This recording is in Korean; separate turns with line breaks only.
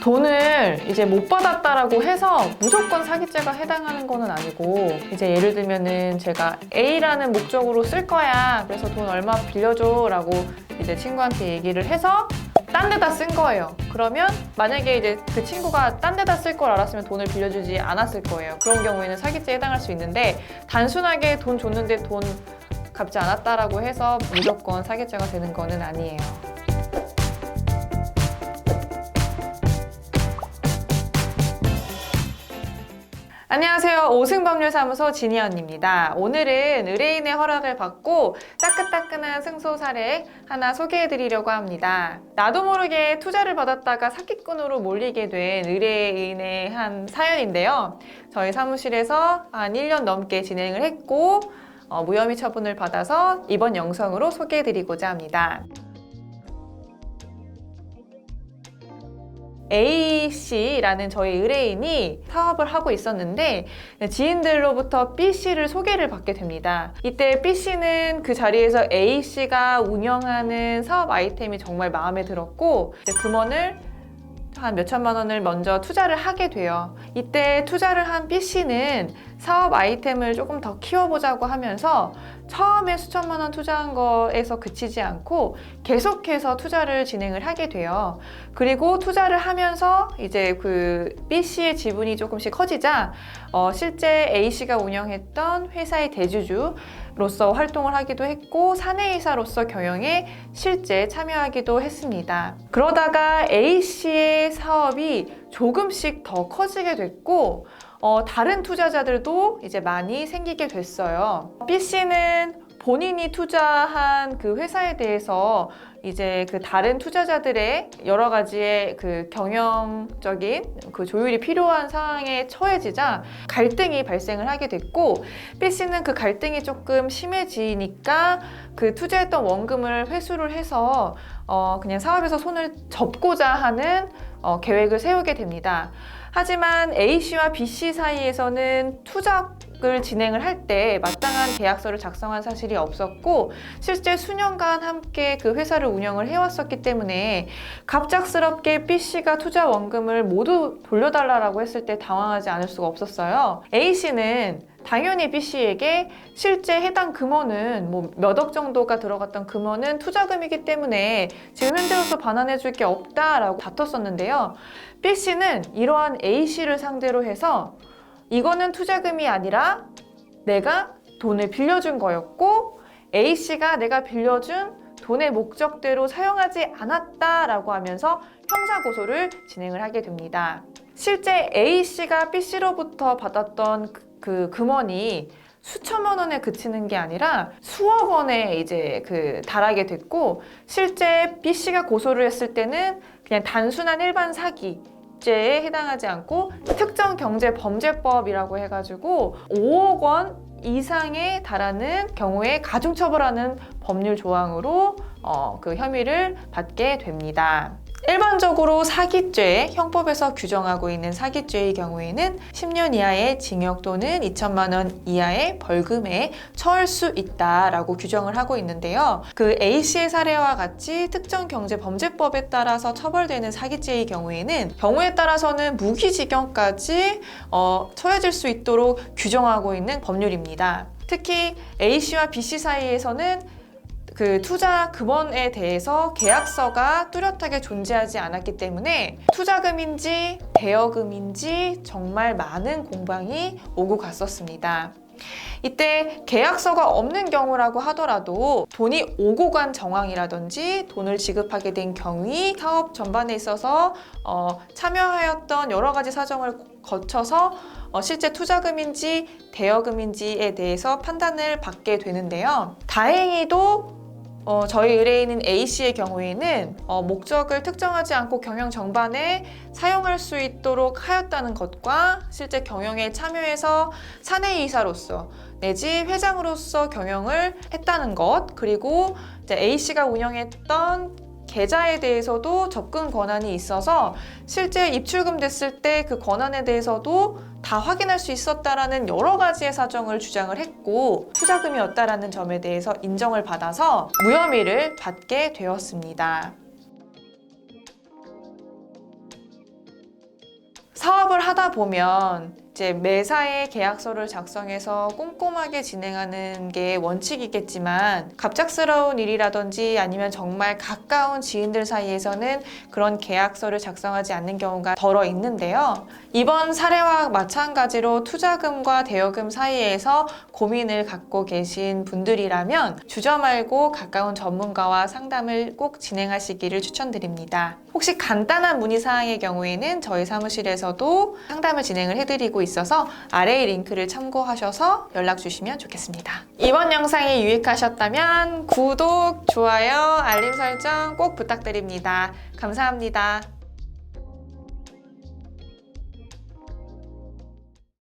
돈을 이제 못 받았다라고 해서 무조건 사기죄가 해당하는 거는 아니고, 이제 예를 들면은 제가 A라는 목적으로 쓸 거야, 그래서 돈 얼마 빌려줘 라고 이제 친구한테 얘기를 해서 딴 데다 쓴 거예요. 그러면 만약에 이제 그 친구가 딴 데다 쓸 걸 알았으면 돈을 빌려주지 않았을 거예요. 그런 경우에는 사기죄에 해당할 수 있는데, 단순하게 돈 줬는데 돈 갚지 않았다라고 해서 무조건 사기죄가 되는 거는 아니에요. 안녕하세요. 오승법률사무소 진희 언니입니다. 오늘은 의뢰인의 허락을 받고 따끈따끈한 승소 사례 하나 소개해드리려고 합니다. 나도 모르게 투자를 받았다가 사기꾼으로 몰리게 된 의뢰인의 한 사연인데요. 저희 사무실에서 한 1년 넘게 진행을 했고 무혐의 처분을 받아서 이번 영상으로 소개해드리고자 합니다. A씨라는 저희 의뢰인이 사업을 하고 있었는데 지인들로부터 B씨를 소개를 받게 됩니다. 이때 B씨는 그 자리에서 A씨가 운영하는 사업 아이템이 정말 마음에 들었고 금원을 한 몇천만 원을 먼저 투자를 하게 돼요. 이때 투자를 한 B씨는 사업 아이템을 조금 더 키워보자고 하면서 처음에 수천만 원 투자한 거에서 그치지 않고 계속해서 투자를 진행을 하게 돼요. 그리고 투자를 하면서 이제 그 B씨의 지분이 조금씩 커지자 실제 A씨가 운영했던 회사의 대주주로서 활동을 하기도 했고 사내이사로서 경영에 실제 참여하기도 했습니다. 그러다가 A씨의 사업이 조금씩 더 커지게 됐고 다른 투자자들도 이제 많이 생기게 됐어요. B씨는 본인이 투자한 그 회사에 대해서 이제 그 다른 투자자들의 여러 가지의 그 경영적인 그 조율이 필요한 상황에 처해지자 갈등이 발생을 하게 됐고, B씨는 그 갈등이 조금 심해지니까 그 투자했던 원금을 회수를 해서 그냥 사업에서 손을 접고자 하는 계획을 세우게 됩니다. 하지만 A씨와 B씨 사이에서는 투자를 진행을 할 때 마땅한 계약서를 작성한 사실이 없었고 실제 수년간 함께 그 회사를 운영을 해왔었기 때문에 갑작스럽게 B씨가 투자 원금을 모두 돌려달라고 했을 때 당황하지 않을 수가 없었어요. A씨는 당연히 B씨에게 실제 해당 금원은 몇 억 정도가 들어갔던 금원은 투자금이기 때문에 지금 현재로서 반환해 줄 게 없다라고 다퉜었는데요. B씨는 이러한 A씨를 상대로 해서 이거는 투자금이 아니라 내가 돈을 빌려준 거였고 A씨가 내가 빌려준 돈의 목적대로 사용하지 않았다라고 하면서 형사고소를 진행을 하게 됩니다. 실제 A씨가 B씨로부터 받았던 그 금원이 수천만 원에 그치는 게 아니라 수억 원에 이제 달하게 됐고, 실제 B씨가 고소를 했을 때는 그냥 단순한 일반 사기죄에 해당하지 않고 특정경제범죄법이라고 해가지고 5억 원 이상에 달하는 경우에 가중처벌하는 법률 조항으로 그 혐의를 받게 됩니다. 일반적으로 사기죄, 형법에서 규정하고 있는 사기죄의 경우에는 10년 이하의 징역 또는 2천만 원 이하의 벌금에 처할 수 있다라고 규정을 하고 있는데요. 그 A씨의 사례와 같이 특정경제범죄법에 따라서 처벌되는 사기죄의 경우에는 경우에 따라서는 무기징역까지 처해질 수 있도록 규정하고 있는 법률입니다. 특히 A씨와 B씨 사이에서는 그 투자 금원에 대해서 계약서가 뚜렷하게 존재하지 않았기 때문에 투자금인지 대여금인지 정말 많은 공방이 오고 갔었습니다. 이때 계약서가 없는 경우라고 하더라도 돈이 오고 간 정황이라든지 돈을 지급하게 된 경위, 사업 전반에 있어서 참여하였던 여러 가지 사정을 거쳐서 실제 투자금인지 대여금인지에 대해서 판단을 받게 되는데요. 다행히도 저희 의뢰인인 A씨의 경우에는 목적을 특정하지 않고 경영 전반에 사용할 수 있도록 하였다는 것과 실제 경영에 참여해서 사내이사로서 내지 회장으로서 경영을 했다는 것, 그리고 이제 A씨가 운영했던 계좌에 대해서도 접근 권한이 있어서 실제 입출금 됐을 때 그 권한에 대해서도 다 확인할 수 있었다라는 여러 가지의 사정을 주장을 했고 투자금이었다라는 점에 대해서 인정을 받아서 무혐의를 받게 되었습니다. 사업을 하다 보면 이제 매사에 계약서를 작성해서 꼼꼼하게 진행하는 게 원칙이겠지만 갑작스러운 일이라든지 아니면 정말 가까운 지인들 사이에서는 그런 계약서를 작성하지 않는 경우가 덜어 있는데요. 이번 사례와 마찬가지로 투자금과 대여금 사이에서 고민을 갖고 계신 분들이라면 주저 말고 가까운 전문가와 상담을 꼭 진행하시기를 추천드립니다. 혹시 간단한 문의사항의 경우에는 저희 사무실에서도 상담을 진행을 해드리고 있어서 아래의 링크를 참고하셔서 연락 주시면 좋겠습니다. 이번 영상이 유익하셨다면 구독, 좋아요, 알림 설정 꼭 부탁드립니다. 감사합니다.